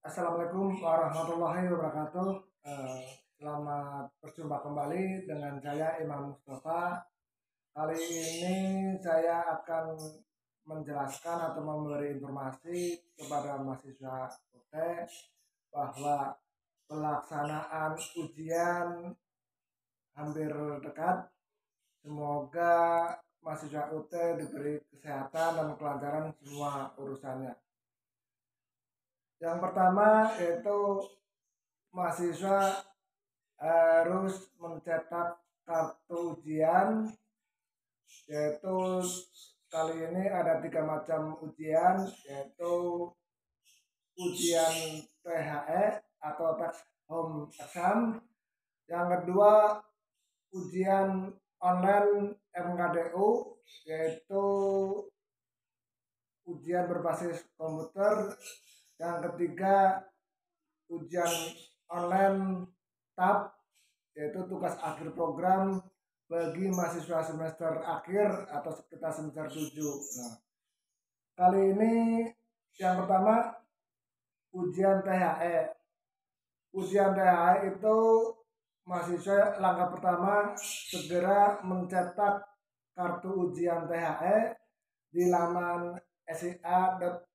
Assalamualaikum warahmatullahi wabarakatuh. Selamat berjumpa kembali dengan saya Imam Mustafa. Kali ini saya akan menjelaskan atau memberi informasi kepada mahasiswa UT bahwa pelaksanaan ujian hampir dekat. Semoga mahasiswa UT diberi kesehatan dan kelancaran semua urusannya. Yang pertama yaitu mahasiswa harus mencetak kartu ujian, yaitu kali ini ada 3 macam ujian, yaitu ujian THE atau Take Home Exam. Yang kedua ujian online MKDU, yaitu ujian berbasis komputer. Yang ketiga ujian online TAP, yaitu tugas akhir program bagi mahasiswa semester akhir atau sekitar semester 7. Nah, kali ini yang pertama ujian THE. Ujian THE itu mahasiswa langkah pertama segera mencetak kartu ujian THE di laman sia.ac.id,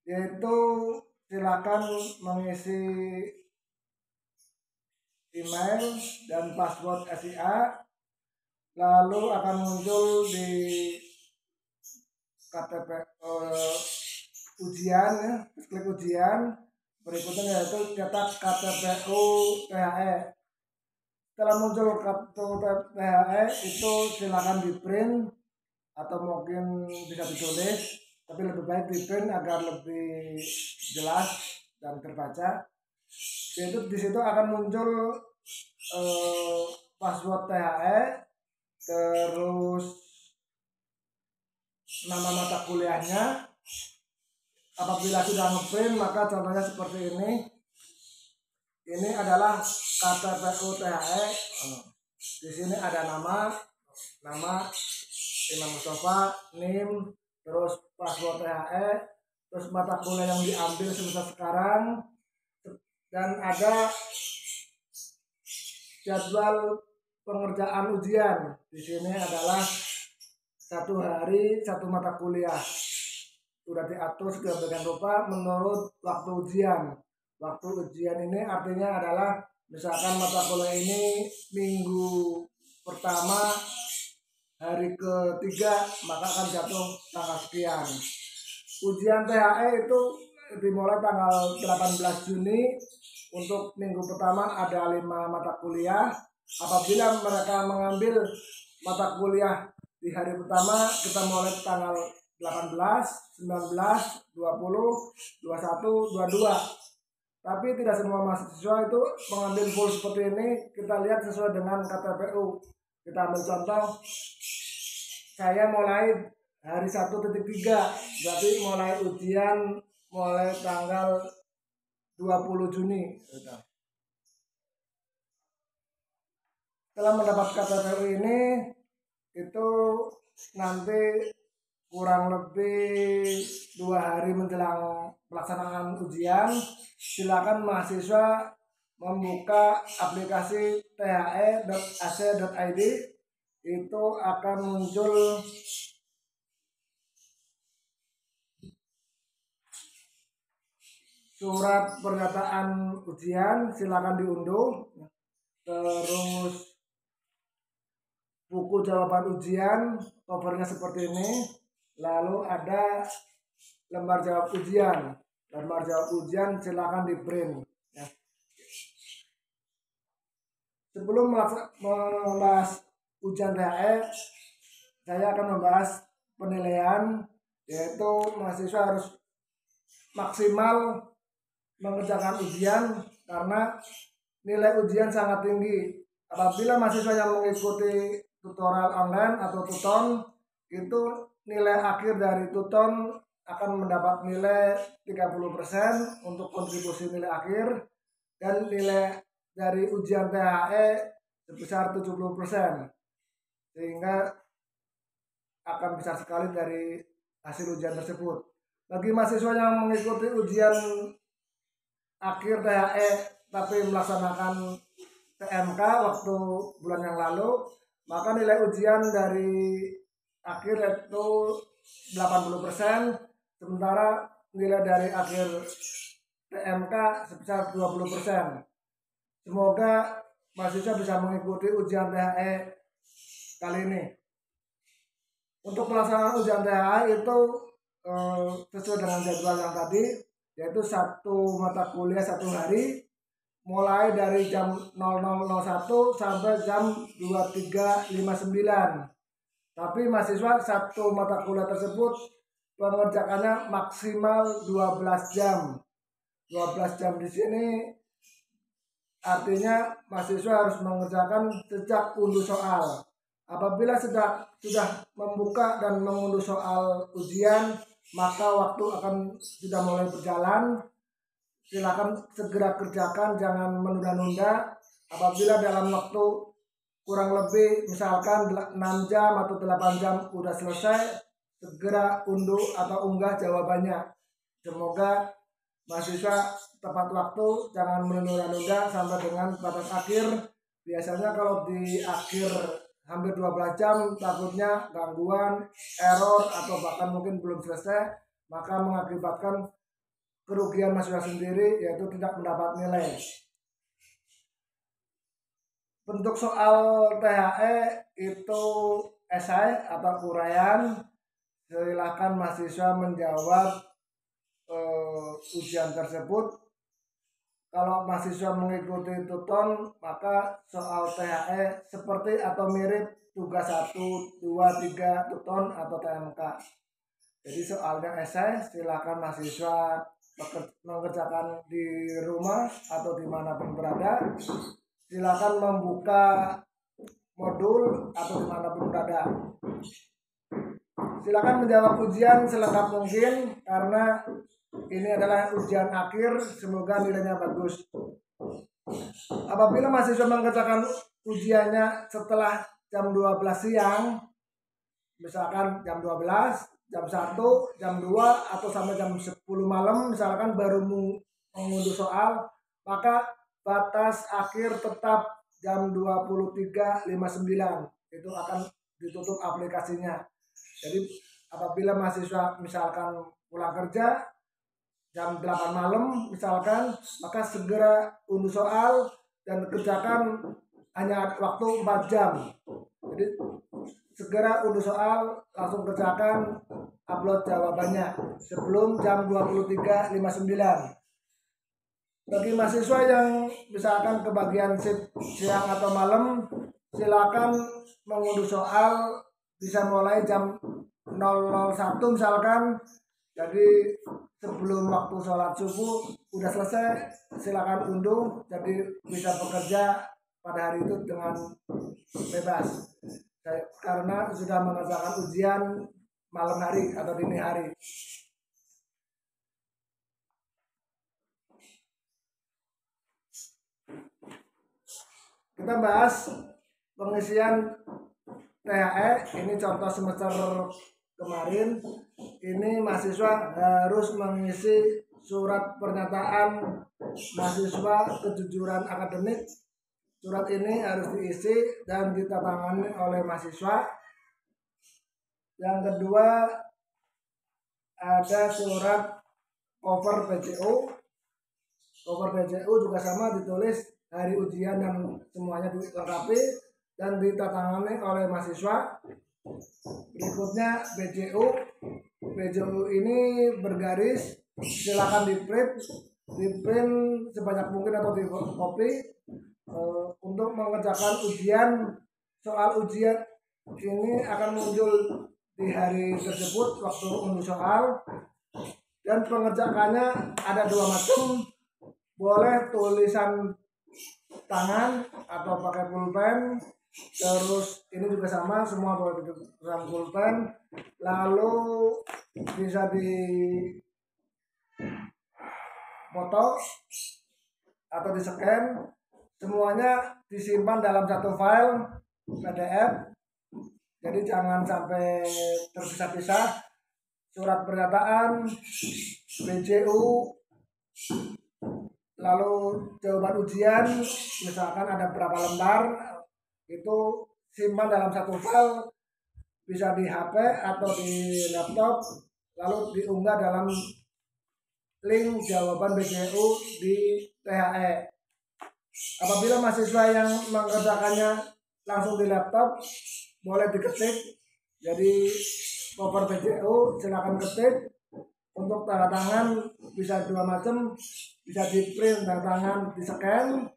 yaitu silakan mengisi email dan password SIA, lalu akan muncul di KTP ujian, ya. Klik ujian, berikutnya yaitu cetak KTPU THE. Setelah muncul kartu THE itu silakan di print atau mungkin bisa ditulis, tapi lebih baik di print agar lebih jelas dan terbaca. Yaitu di situ akan muncul password THE, terus nama mata kuliahnya. Apabila sudah ngeprint maka contohnya seperti ini. Ini adalah KTPU THE. Di sini ada nama Imam Mustafa, NIM, terus password THE, terus mata kuliah yang diambil semester sekarang, dan ada jadwal pengerjaan ujian. Di sini adalah 1 hari 1 mata kuliah. Sudah diatur sedemikian rupa menurut waktu ujian. Waktu ujian ini artinya adalah misalkan mata kuliah ini minggu pertama hari ketiga, maka akan jatuh tanggal sekian. Ujian THE itu dimulai tanggal 18 Juni. Untuk minggu pertama ada 5 mata kuliah. Apabila mereka mengambil mata kuliah di hari pertama, kita mulai tanggal 18, 19, 20, 21, 22. Tapi tidak semua mahasiswa itu mengambil full seperti ini. Kita lihat sesuai dengan KTPU. Kita ambil contoh, saya mulai hari 1.3, berarti mulai ujian mulai tanggal 20 Juni. Setelah mendapat KTPU ini, itu nanti kurang lebih 2 hari menjelang pelaksanaan ujian, silakan mahasiswa membuka aplikasi the.ac.id. Itu akan muncul surat pernyataan ujian, silakan diunduh. Terus buku jawaban ujian, covernya seperti ini. Lalu ada lembar jawab ujian. Lembar jawab ujian silakan di print. Ya. Sebelum membahas ujian THE, saya akan membahas penilaian, yaitu mahasiswa harus maksimal mengerjakan ujian karena nilai ujian sangat tinggi. Apabila mahasiswa yang mengikuti tutorial online atau tuton, itu nilai akhir dari tuton akan mendapat nilai 30% untuk kontribusi nilai akhir, dan nilai dari ujian THE sebesar 70%, sehingga akan besar sekali dari hasil ujian tersebut. Bagi mahasiswa yang mengikuti ujian akhir THE tapi melaksanakan TMK waktu bulan yang lalu, maka nilai ujian dari akhir itu 80%, sementara nilai dari akhir TMK sebesar 20%. Semoga mahasiswa bisa mengikuti ujian THE kali ini. Untuk pelaksanaan ujian THE itu sesuai dengan jadwal yang tadi, yaitu satu mata kuliah satu hari, mulai dari jam 00.01 sampai jam 23.59. Tapi mahasiswa satu mata kuliah tersebut pengerjakannya maksimal 12 jam. 12 jam di sini artinya mahasiswa harus mengerjakan sejak unduh soal. Apabila sudah membuka dan mengunduh soal ujian, maka waktu akan sudah mulai berjalan. Silakan segera kerjakan, jangan menunda-nunda. Apabila dalam waktu kurang lebih misalkan 6 jam atau 8 jam udah selesai, segera unduh atau unggah jawabannya. Semoga mahasiswa tepat waktu, jangan menunda-nunda sampai dengan batas akhir. Biasanya kalau di akhir hampir 12 jam takutnya gangguan, error, atau bahkan mungkin belum selesai, maka mengakibatkan kerugian mahasiswa sendiri, yaitu tidak mendapat nilai. Bentuk soal THE itu esai atau uraian. Silakan mahasiswa menjawab ujian tersebut. Kalau mahasiswa mengikuti tuton, maka soal THE seperti atau mirip tugas 1, 2, 3 tuton atau TMK. Jadi soalnya esai, silakan mahasiswa mengerjakan di rumah atau dimanapun berada. Silakan membuka modul atau dimanapun berada. Silakan menjawab ujian selengkap mungkin, karena ini adalah ujian akhir. Semoga nilainya bagus. Apabila mahasiswa mengerjakan ujiannya setelah jam 12 siang, misalkan jam 12, jam 1, jam 2, atau sampai jam 10 malam misalkan baru mengunduh soal, maka batas akhir tetap jam 23.59. Itu akan ditutup aplikasinya. Jadi apabila mahasiswa misalkan pulang kerja jam 8 malam misalkan, maka segera unduh soal dan kerjakan, hanya waktu 4 jam. Jadi segera unduh soal, langsung kerjakan, upload jawabannya sebelum jam 23.59. Bagi mahasiswa yang misalkan kebagian siang atau malam, silakan mengunduh soal bisa mulai jam 001 misalkan. Jadi sebelum waktu sholat subuh udah selesai, silakan unduh, jadi bisa bekerja pada hari itu dengan bebas, karena sudah mengerjakan ujian malam hari atau dini hari. Kita bahas pengisian THE. Ini contoh semester kemarin. Ini mahasiswa harus mengisi surat pernyataan mahasiswa kejujuran akademik. Surat ini harus diisi dan ditandatangani oleh mahasiswa. Yang kedua, ada surat cover PCU. Cover PCU juga sama, ditulis hari ujian dan semuanya dilengkapi dan ditandatangani oleh mahasiswa. Berikutnya BCU. BCU ini bergaris, silakan di print sebanyak mungkin atau di copy untuk mengerjakan ujian. Soal ujian ini akan muncul di hari tersebut waktu unduh soal, dan pengerjaannya ada 2 macam. Boleh tulisan tangan atau pakai pulpen. Terus ini juga sama, semua boleh tulisan pulpen. Lalu bisa di foto atau di scan. Semuanya disimpan dalam satu file PDF. Jadi jangan sampai terpisah-pisah. surat pernyataan, BCU, lalu jawaban ujian, misalkan ada berapa lembar, itu simpan dalam satu file, bisa di HP atau di laptop, lalu diunggah dalam link jawaban BCU di THE. Apabila mahasiswa yang mengerjakannya langsung di laptop, boleh diketik. Jadi cover BCU silakan ketik. Untuk tanda tangan bisa dua macam, bisa di print tanda tangan, di scan.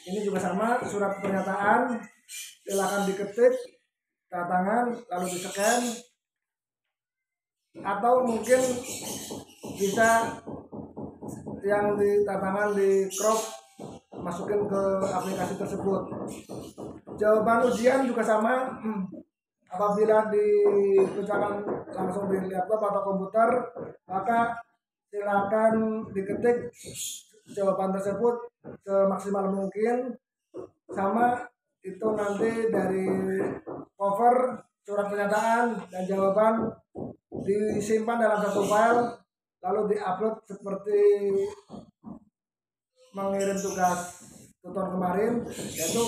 Ini juga sama, surat pernyataan silakan diketik tanda tangan lalu di scan, atau mungkin bisa yang di tanda tangan di crop, masukin ke aplikasi tersebut. Jawaban ujian juga sama, apabila dikerjakan langsung di laptop atau komputer, maka silakan diketik jawaban tersebut semaksimal mungkin. Sama itu nanti dari cover, surat pernyataan, dan jawaban disimpan dalam satu file, lalu diupload seperti mengirim tugas tutor kemarin, yaitu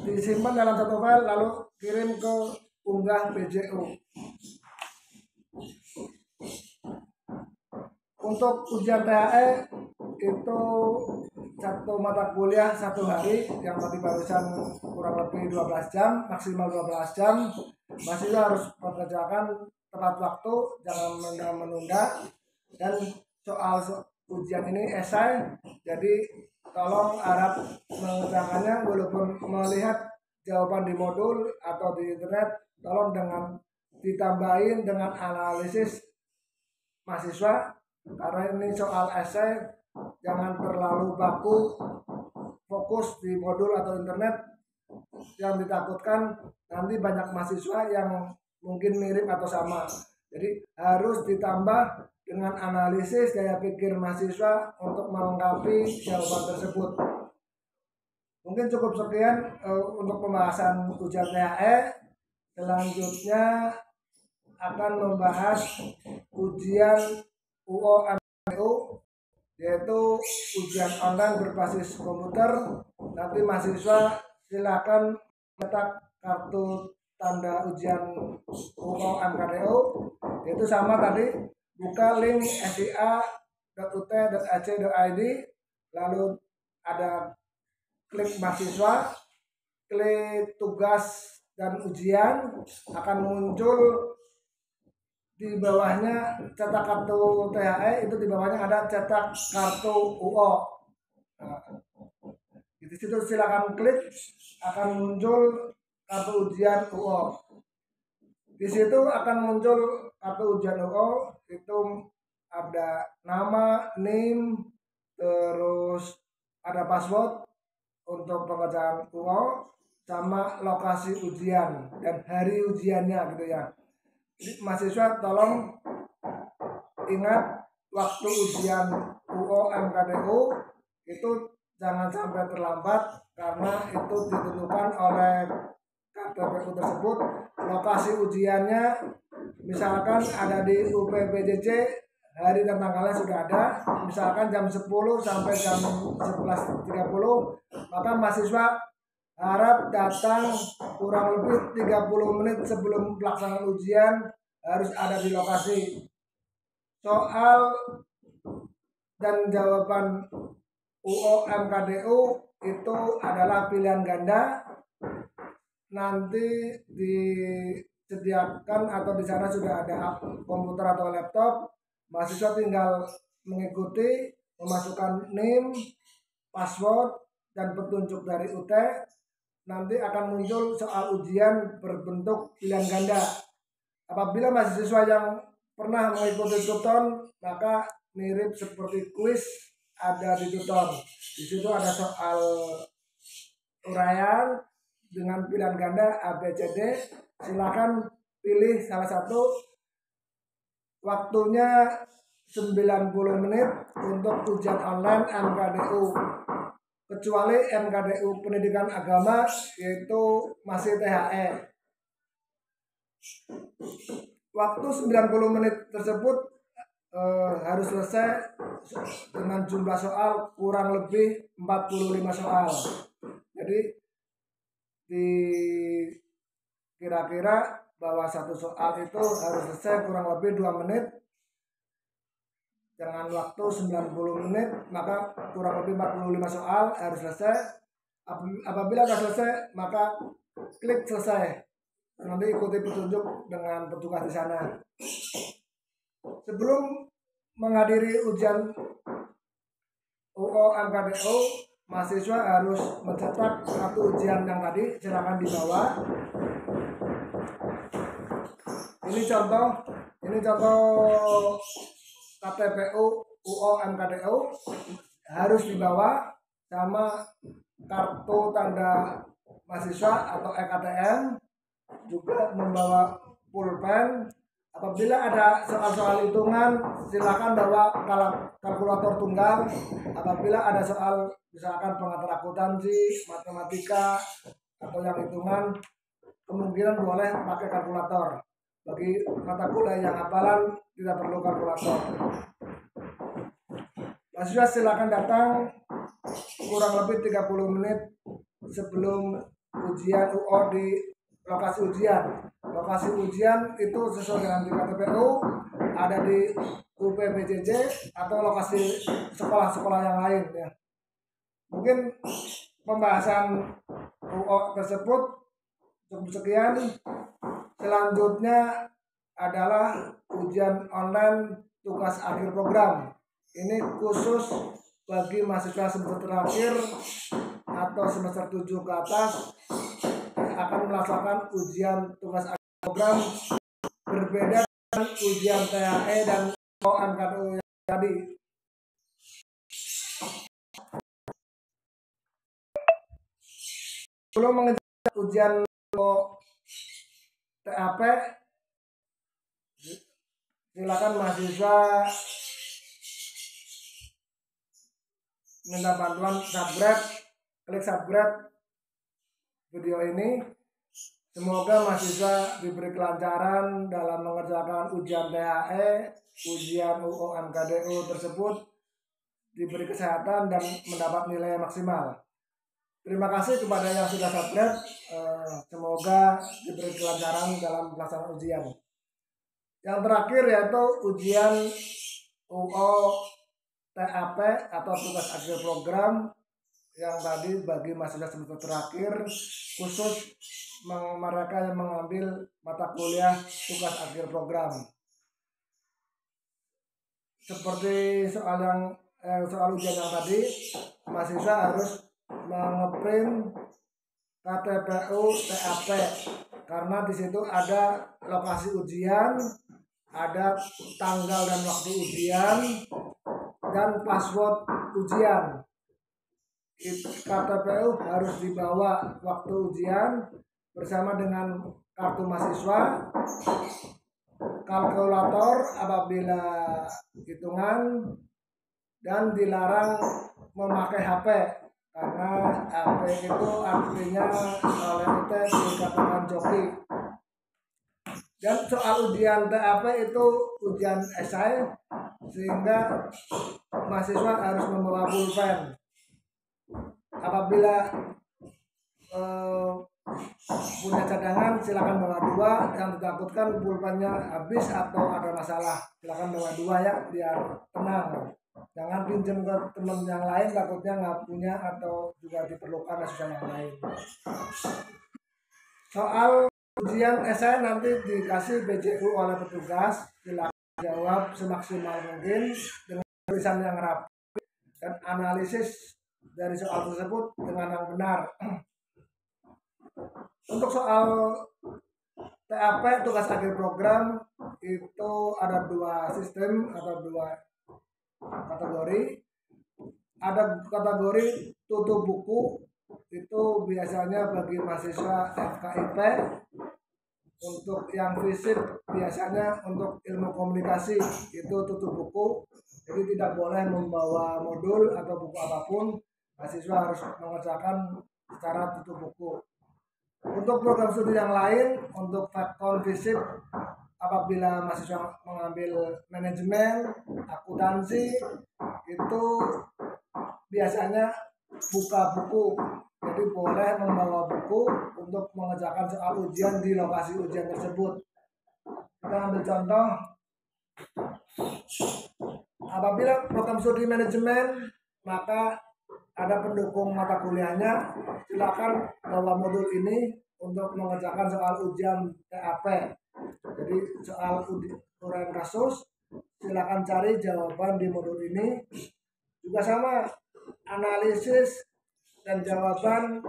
disimpan dalam satu file lalu kirim ke unggah BCU. Untuk ujian THE itu satu mata kuliah satu hari, yang tadi barusan kurang lebih 12 jam, maksimal 12 jam. Mahasiswa harus mengerjakan tepat waktu, jangan menunda-menunda. Dan soal ujian ini esai, jadi tolong harap mengerjakannya walaupun melihat jawaban di modul atau di internet, tolong dengan ditambahin dengan analisis mahasiswa, karena ini soal esai, jangan terlalu baku fokus di modul atau internet. Yang ditakutkan nanti banyak mahasiswa yang mungkin mirip atau sama, jadi harus ditambah dengan analisis daya pikir mahasiswa untuk melengkapi jawaban tersebut. Mungkin cukup sekian untuk pembahasan ujian THE. Selanjutnya akan membahas ujian UO MKDU, yaitu ujian online berbasis komputer. Nanti mahasiswa silakan cetak kartu tanda ujian UO MKDU, yaitu sama tadi, buka link sia.ut.ac.id, lalu ada klik mahasiswa, klik tugas dan ujian, akan muncul di bawahnya cetak kartu THE, itu di bawahnya ada cetak kartu UO. Di situ silakan klik, akan muncul kartu ujian UO. Di situ akan muncul kartu ujian UO, itu ada nama, name, terus ada password untuk pengerjaan UO, sama lokasi ujian dan hari ujiannya gitu ya. Jadi mahasiswa tolong ingat waktu ujian UO MKDU itu jangan sampai terlambat, karena itu ditentukan oleh KPPU tersebut. Lokasi ujiannya misalkan ada di UPPJJ, hari dan tanggalnya sudah ada, misalkan jam 10 sampai jam 11.30, maka mahasiswa harap datang kurang lebih 30 menit sebelum pelaksanaan ujian, harus ada di lokasi. Soal dan jawaban UO MKDU itu adalah pilihan ganda. Nanti disediakan atau di sana sudah ada komputer atau laptop. Mahasiswa tinggal mengikuti, memasukkan NIM, password, dan petunjuk dari UT. Nanti akan muncul soal ujian berbentuk pilihan ganda. Apabila mahasiswa yang pernah mengikuti tuton, maka mirip seperti kuis ada di tuton. Di situ ada soal uraian dengan pilihan ganda ABCD. Silakan pilih salah satu. Waktunya 90 menit untuk ujian online MKDU, kecuali MKDU pendidikan agama, yaitu masih THE. waktu 90 menit tersebut harus selesai dengan jumlah soal kurang lebih 45 soal. Jadi kira-kira bahwa satu soal itu harus selesai kurang lebih 2 menit dengan waktu 90 menit, maka kurang lebih 45 soal harus selesai. Apabila sudah selesai, maka klik selesai. Nanti ikuti petunjuk dengan petugas di sana. Sebelum menghadiri ujian UO MKDO, mahasiswa harus mencetak kartu ujian yang tadi, silakan dibawa. Ini contoh KTPU UO MKDO harus dibawa sama kartu tanda mahasiswa atau EKTM, juga membawa pulpen. Apabila ada soal-soal hitungan, silakan bawa kalkulator tunggal. Apabila ada soal misalkan pengatur akuntansi, matematika, atau yang hitungan, kemungkinan boleh pakai kalkulator. Bagi mata kuliah yang hafalan tidak perlu kalkulator. Mahasiswa silakan datang kurang lebih 30 menit sebelum ujian UO di lokasi ujian. Lokasi ujian itu sesuai dengan di KTPU, ada di UPBJJ atau lokasi sekolah-sekolah yang lain ya. Mungkin pembahasan UO tersebut cukup sekian. Selanjutnya adalah ujian online tugas akhir program. Ini khusus bagi mahasiswa semester terakhir atau semester 7 ke atas akan melaksanakan ujian tugas akhir program, berbeda dengan ujian THE dan MKDO yang tadi. Sebelum mengerjakan ujian TAP, silakan mahasiswa minta bantuan klik subscribe video ini. Semoga mahasiswa diberi kelancaran dalam mengerjakan ujian THE, ujian UO MKDO tersebut, diberi kesehatan dan mendapat nilai maksimal. Terima kasih kepada yang sudah subscribe. Semoga diberi kelancaran dalam pelaksanaan ujian. Yang terakhir yaitu ujian UO TAP atau tugas akhir program yang tadi bagi mahasiswa semester terakhir, khusus mereka yang mengambil mata kuliah tugas akhir program. Seperti soal ujian yang tadi, mahasiswa harus mengeprint KTPU TAP karena di situ ada lokasi ujian, ada tanggal dan waktu ujian, dan password ujian. KTPU harus dibawa waktu ujian bersama dengan kartu mahasiswa, kalkulator apabila hitungan, dan dilarang memakai HP karena HP itu artinya oleh kita dikatakan joki. Dan soal ujian TAP itu ujian esai, sehingga mahasiswa harus membawa pulpen. Apabila punya cadangan silakan bawa 2, yang ditakutkan pulpennya habis atau ada masalah silakan bawa 2 ya, biar tenang. Jangan pinjam ke teman yang lain, takutnya nggak punya atau juga diperlukan susah yang lain. Soal ujian esai nanti dikasih BJU oleh petugas, silakan jawab semaksimal mungkin dengan tulisan yang rapi dan analisis dari soal tersebut dengan yang benar. Untuk soal TAP tugas akhir program itu ada 2 sistem atau 2 kategori. Ada kategori tutup buku, itu biasanya bagi mahasiswa FKIP. Untuk yang fisik biasanya untuk ilmu komunikasi itu tutup buku, jadi tidak boleh membawa modul atau buku apapun. Mahasiswa harus mengerjakan secara tutup buku. Untuk program studi yang lain, untuk Fatkon fisik apabila mahasiswa mengambil manajemen, akuntansi, itu biasanya buka buku. Jadi boleh membawa buku untuk mengerjakan soal ujian di lokasi ujian tersebut. Kita ambil contoh, apabila program studi manajemen, maka ada pendukung mata kuliahnya, silakan bawa modul ini untuk mengerjakan soal ujian TAP. Jadi soal uraian kasus, silakan cari jawaban di modul ini. Juga sama, analisis dan jawaban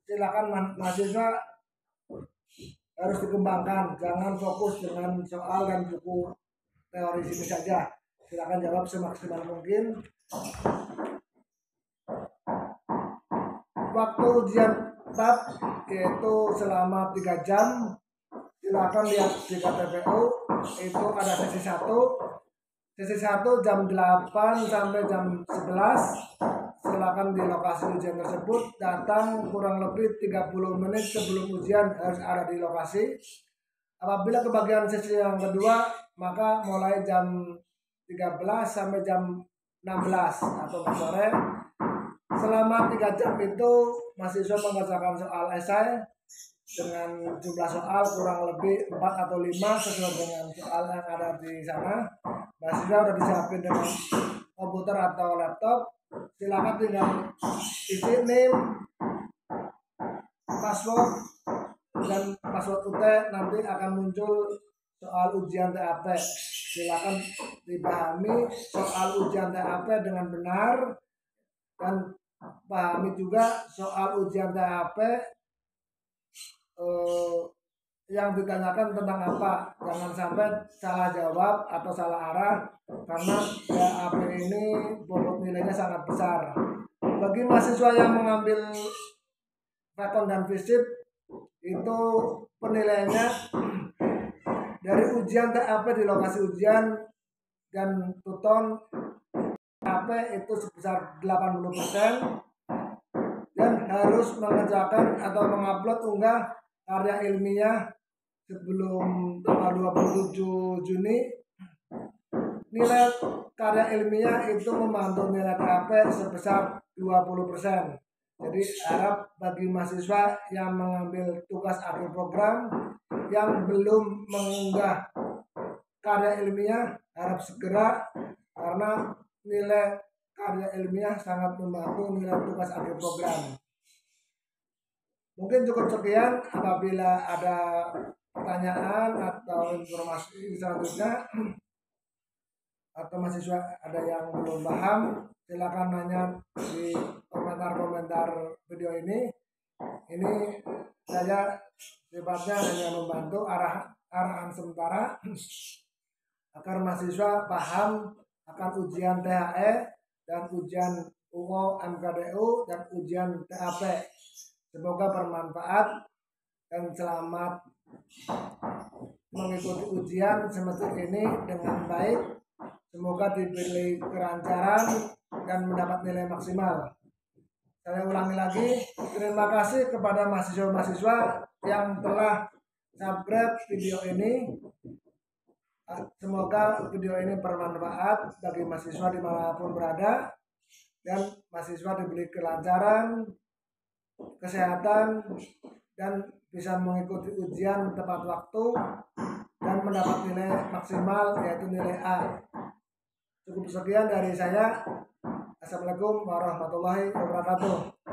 silakan mahasiswa harus dikembangkan, jangan fokus dengan soal dan buku teori sini saja. Silakan jawab semaksimal mungkin. Waktu ujian TAP yaitu selama 3 jam. Silakan lihat di KPPU, itu ada sesi 1. Sesi 1 jam 8 sampai jam 11. Silakan di lokasi ujian tersebut, datang kurang lebih 30 menit sebelum ujian harus ada di lokasi. Apabila kebagian sesi yang kedua, maka mulai jam 13 sampai jam 16 atau sore. Selama 3 jam itu mahasiswa mengerjakan soal esai dengan jumlah soal kurang lebih 4 atau 5 sesuai dengan soal yang ada di sana. Mahasiswa sudah disiapin dengan komputer atau laptop. Silakan tinggal isi name, password, dan password UT, nanti akan muncul soal ujian TAP. Silakan dipahami soal ujian TAP dengan benar, dan pahami juga soal ujian TAP yang ditanyakan tentang apa. Jangan sampai salah jawab atau salah arah, karena TAP ini bobot nilainya sangat besar. Bagi mahasiswa yang mengambil Vekon dan Fisip, itu penilaiannya dari ujian TAP di lokasi ujian dan tuton TAP itu sebesar 80%, dan harus mengerjakan atau mengupload unggah karya ilmiah sebelum tanggal 27 Juni. Nilai karya ilmiah itu membantu nilai TAP sebesar 20%. Jadi harap bagi mahasiswa yang mengambil tugas akhir program yang belum mengunggah karya ilmiah, harap segera, karena nilai karya ilmiah sangat membantu nilai tugas akhir program. Mungkin cukup sekian. Apabila ada pertanyaan atau informasi selanjutnya, atau mahasiswa ada yang belum paham, silakan nanya di komentar-komentar video ini. Ini saya sifatnya hanya membantu arahan sementara agar mahasiswa paham akan ujian THE dan ujian UO MKDU dan ujian TAP. Semoga bermanfaat dan selamat mengikuti ujian semester ini dengan baik. Semoga diberi kelancaran dan mendapat nilai maksimal. Saya ulangi lagi, terima kasih kepada mahasiswa-mahasiswa yang telah subscribe video ini. Semoga video ini bermanfaat bagi mahasiswa dimanapun berada, dan mahasiswa diberi kelancaran, kesehatan, dan bisa mengikuti ujian tepat waktu dan mendapat nilai maksimal, yaitu nilai A. Cukup sekian dari saya. Assalamualaikum warahmatullahi wabarakatuh.